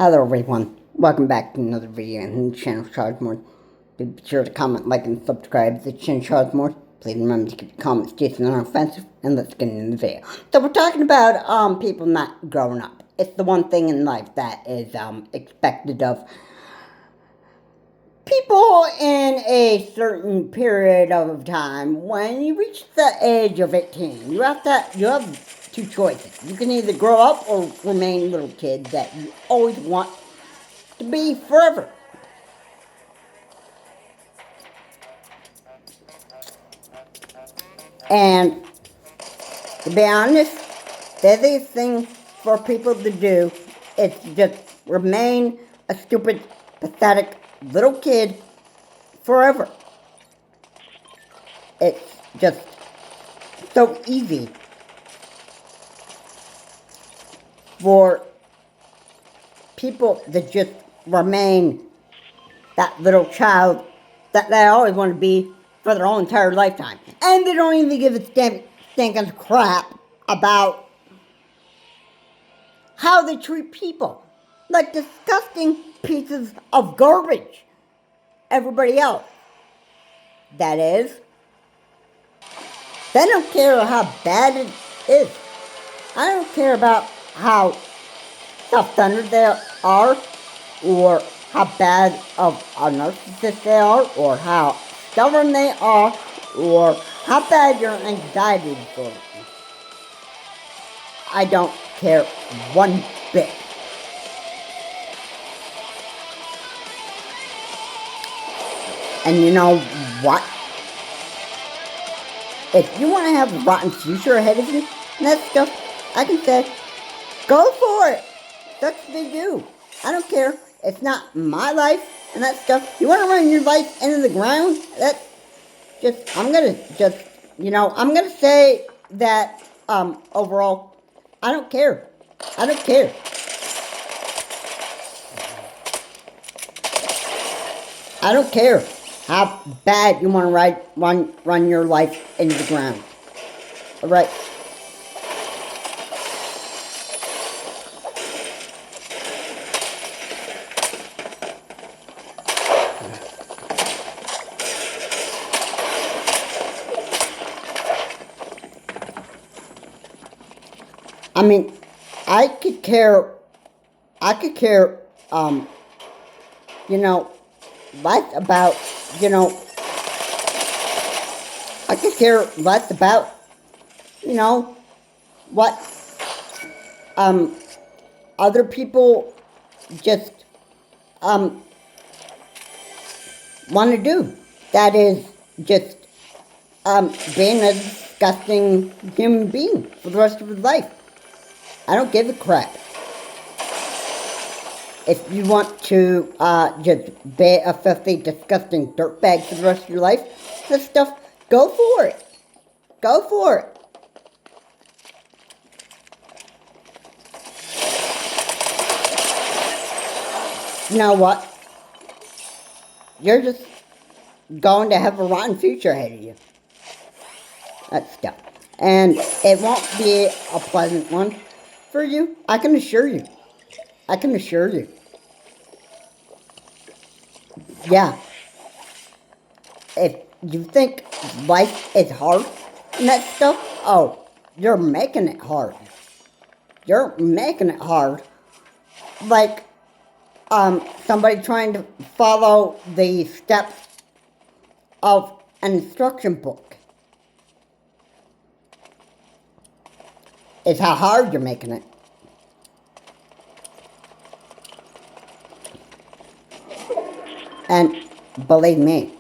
Hello everyone, welcome back to another video on the channel Chargemore. Be sure to comment, like, and subscribe to the channel Chargemore. Please remember to keep your comments decent and offensive, and let's get into the video. So we're talking about people not growing up. It's the one thing in life that is expected of people in a certain period of time. When you reach the age of 18, you have two choices. You can either grow up or remain little kid that you always want to be forever. And to be honest, the easiest thing for people to do is to just remain a stupid, pathetic little kid forever. It's just so easy for people to just remain that little child that they always want to be for their whole entire lifetime. And they don't even give a stinking crap about how they treat people. Like disgusting pieces of garbage. Everybody else. That is. They don't care how bad it is. I don't care about how self-centered they are, or how bad of a narcissist they are, or how stubborn they are, or how bad your anxiety disorder is. I don't care one bit. And you know what? If you want to have a rotten future ahead of you, and that stuff, I can say, go for it. That's what they do. I don't care. It's not my life and that stuff. You want to run your life into the ground? That's just, I'm going to say that, overall, I don't care. I don't care. I don't care how bad you want to run your life into the ground. All right. I mean, I could care, less about, I could care less about, what, other people just, want to do. That is just, being a disgusting human being for the rest of his life. I don't give a crap. If you want to just be a filthy, disgusting dirtbag for the rest of your life, this stuff, go for it. Go for it. You know what? You're just going to have a rotten future ahead of you. That's stuff. And it won't be a pleasant one for you. I can assure you. I can assure you. Yeah. If you think life is hard and that stuff, oh, you're making it hard. You're making it hard. Like, somebody trying to follow the steps of an instruction book. It's how hard you're making it. And believe me,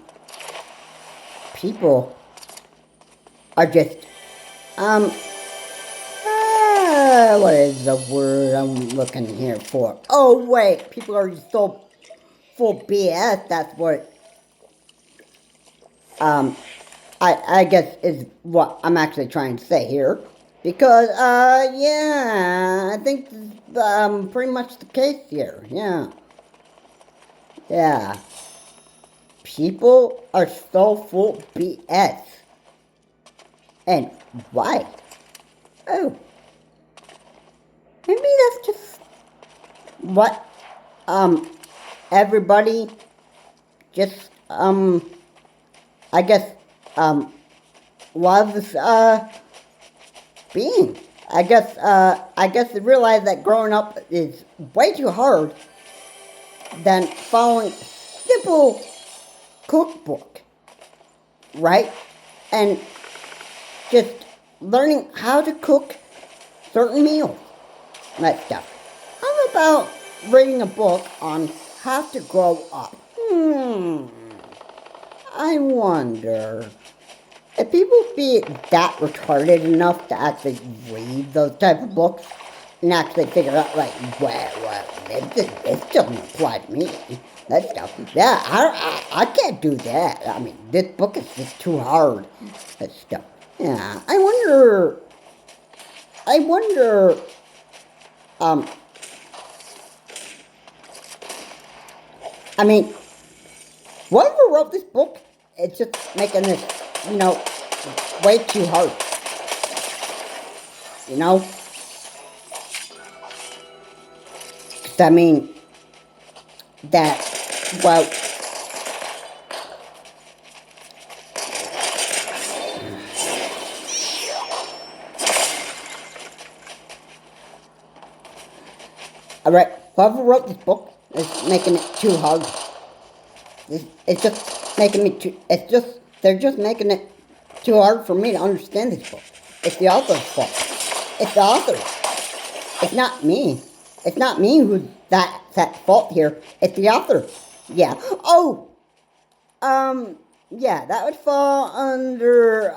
people are just, what is the word I'm looking here for? Oh wait, people are just so full BS, that's what, I guess is what I'm actually trying to say here. Because, yeah, I think pretty much the case here, yeah. Yeah. People are so full BS. And why? Oh. Maybe that's just what everybody just, I guess, loves, being. I guess they realize that growing up is way too hard than following simple cookbook, right? And just learning how to cook certain meals, and that stuff. How about reading a book on how to grow up? I wonder if people be that retarded enough to actually read those type of books and actually figure out, like, well, this doesn't apply to me. That stuff, yeah, I can't do that. I mean, this book is just too hard. That stuff. Yeah, I wonder, I mean, whoever wrote this book, it's just making this, way too hard. You know? 'Cause I mean, that, well, alright, whoever wrote this book is making it too hard. It's just making me too, they're just making it too hard for me to understand this book. It's the author's fault. It's the author. It's not me. It's not me who's at fault here. It's the author. Yeah. Oh! Yeah, that would fall under,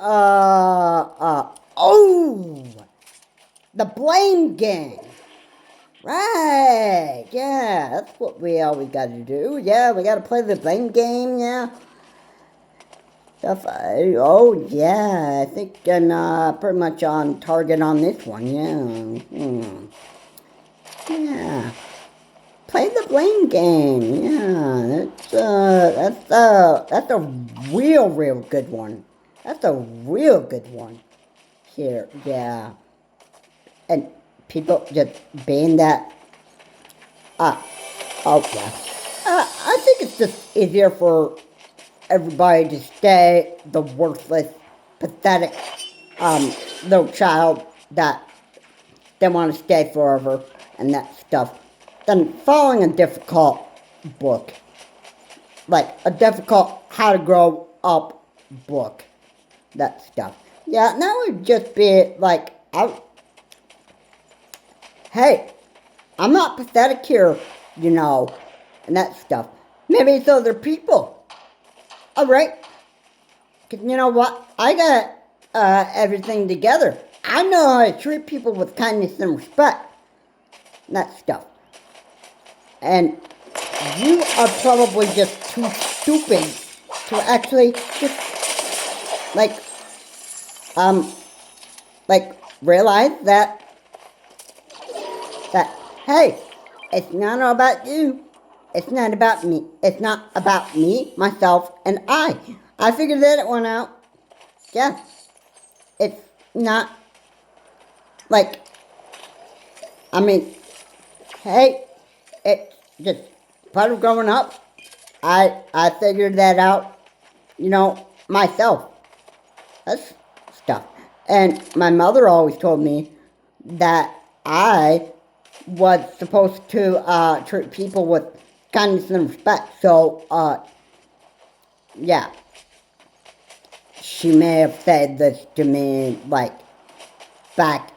the blame game. Right, yeah, that's what we always gotta do. Yeah, we gotta play the blame game, yeah. Yeah, I think I'm pretty much on target on this one, yeah. Yeah. Play the blame game, yeah. That's a real good one. That's a real good one. Here, yeah. And people just being that, yeah. I think it's just easier for everybody to stay the worthless, pathetic, little child that they want to stay forever and that stuff, than following a difficult book. Like a difficult how to grow up book. That stuff. Yeah, that would just be like, hey, I'm not pathetic here, and that stuff. Maybe it's other people. Alright. Because you know what? I got everything together. I know how to treat people with kindness and respect. And that stuff. And you are probably just too stupid to actually just, realize that, hey, it's not all about you. It's not about me. It's not about me, myself, and I. I figured that one out. Yeah. It's not, hey, it's just part of growing up. I figured that out, myself. That's stuff. And my mother always told me that I was supposed to treat people with kindness and respect. So, yeah. She may have said this to me, back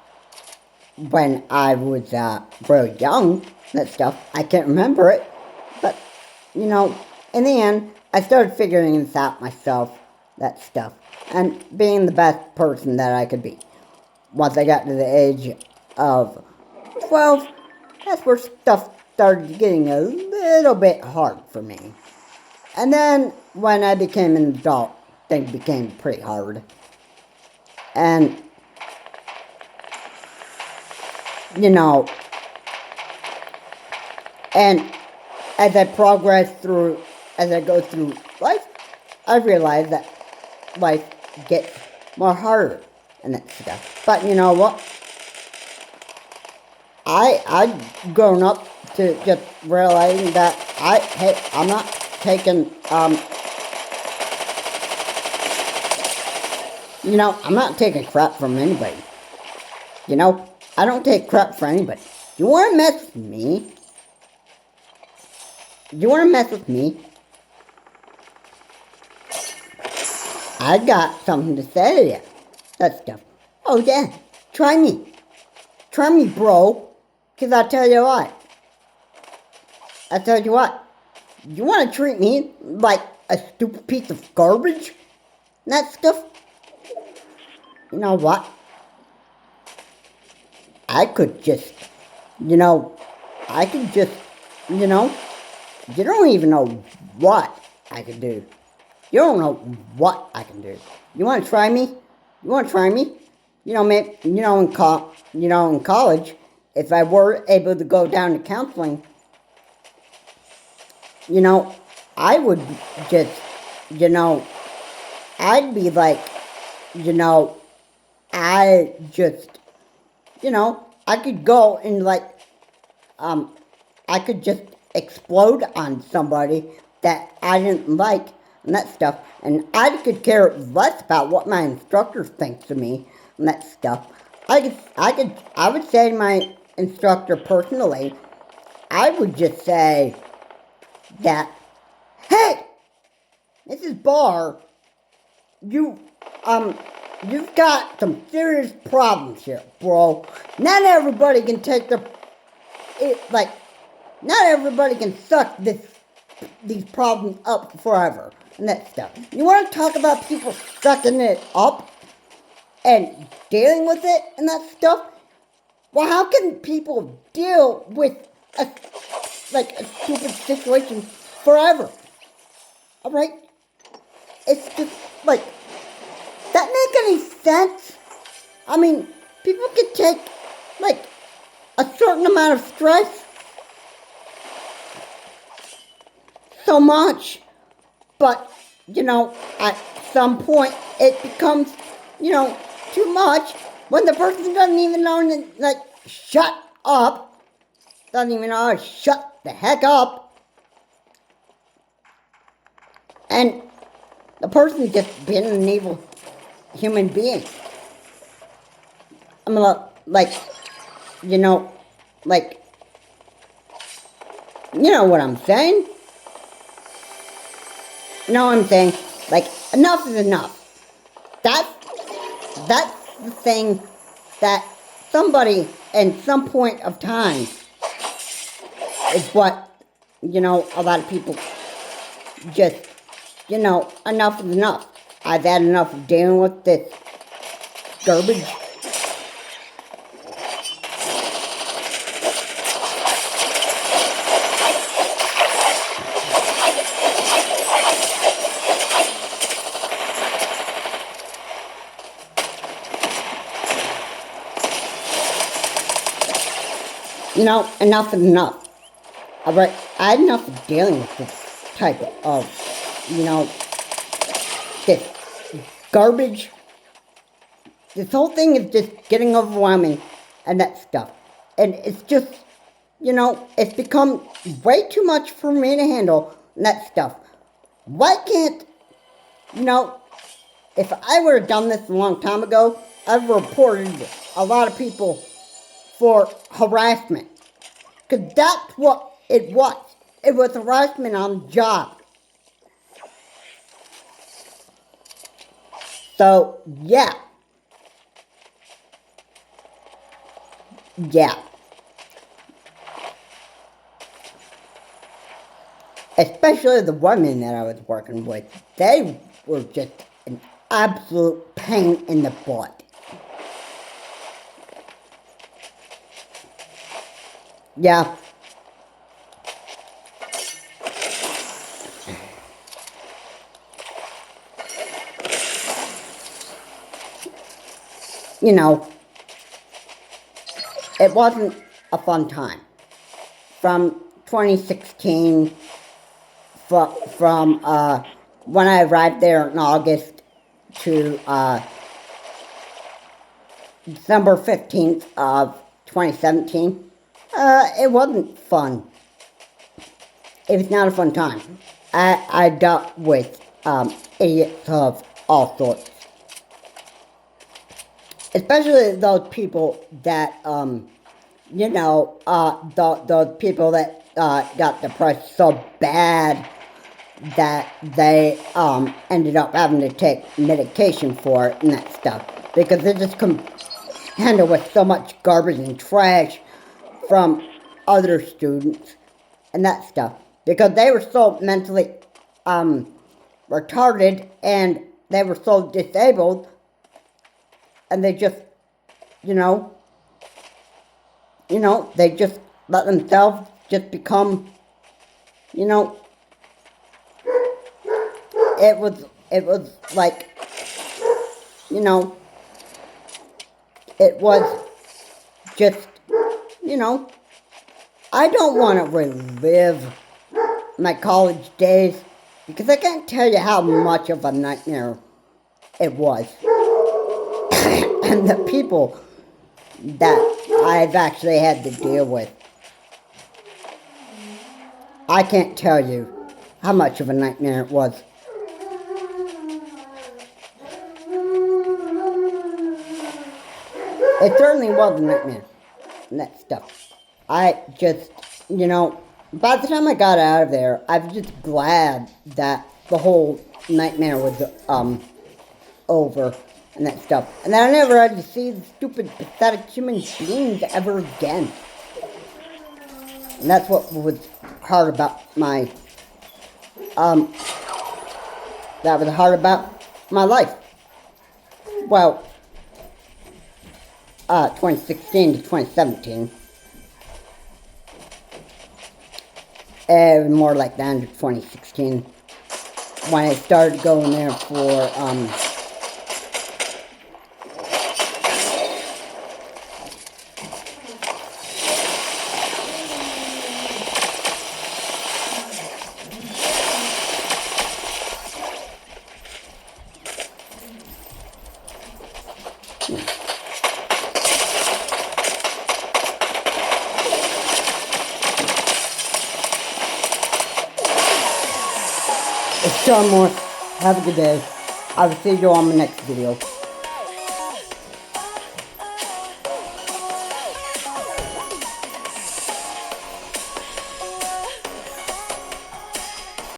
when I was very young, that stuff. I can't remember it. But, in the end, I started figuring this out myself, that stuff. And being the best person that I could be. Once I got to the age of 12, that's where stuff started getting a little bit hard for me. And then, when I became an adult, things became pretty hard. And, and as I go through life, I realize that life gets more harder and that stuff. But you know what? I've grown up to just realizing that hey, I'm not taking, I'm not taking crap from anybody. I don't take crap from anybody. You want to mess with me? You want to mess with me? I got something to say to you. That stuff. Oh yeah, try me. Try me, bro. Because I tell you what. You want to treat me like a stupid piece of garbage? That stuff? You know what? I could just, you don't even know what I could do. You don't know what I can do. You want to try me? Maybe, in college, if I were able to go down to counseling, I would just, I'd be like, I just, I could go and I could just explode on somebody that I didn't like and that stuff. And I could care less about what my instructor thinks of me and that stuff. I would say to my instructor personally, I would just say that, hey, Mrs. Barr, you've got some serious problems here, bro. Not everybody can not everybody can suck these problems up forever and that stuff. You want to talk about people sucking it up and dealing with it and that stuff? Well, how can people deal with a stupid situation forever? Alright? It's just that make any sense? I mean, people can take a certain amount of stress so much, but at some point it becomes too much when the person doesn't even know to shut up, doesn't even know how to shut the heck up, and the person's just being an evil human being. I'm gonna what I'm saying? I'm saying, enough is enough. That's the thing that somebody in some point of time is what, a lot of people just, enough is enough. I've had enough of dealing with this garbage. Enough is enough. Alright, I had enough of dealing with this type of, this garbage. This whole thing is just getting overwhelming and that stuff. And it's just, it's become way too much for me to handle and that stuff. Why can't, if I would have done this a long time ago, I've reported a lot of people for harassment. Because that's what it was. It was harassment on the job. So, yeah. Especially the women that I was working with. They were just an absolute pain in the butt. Yeah. It wasn't a fun time. From 2016, from when I arrived there in August to December 15th of 2017, It wasn't fun. It was not a fun time. I dealt with idiots of all sorts. Especially those people that, those people that got depressed so bad that they ended up having to take medication for it and that stuff. Because they just couldn't handle with so much garbage and trash from other students and that stuff. Because they were so mentally retarded and they were so disabled, and they just, they just let themselves just become, it was like, it was just, I don't want to relive my college days because I can't tell you how much of a nightmare it was. And the people that I've actually had to deal with, I can't tell you how much of a nightmare it was. It certainly was a nightmare, and that stuff. I just, by the time I got out of there, I was just glad that the whole nightmare was over and that stuff. And that I never had to see the stupid, pathetic human beings ever again. And that's what was hard about my, that was hard about my life. Well, 2016 to 2017. More like the end of 2016. When I started going there for, it's John Moore. Have a good day. I will see you on the next video.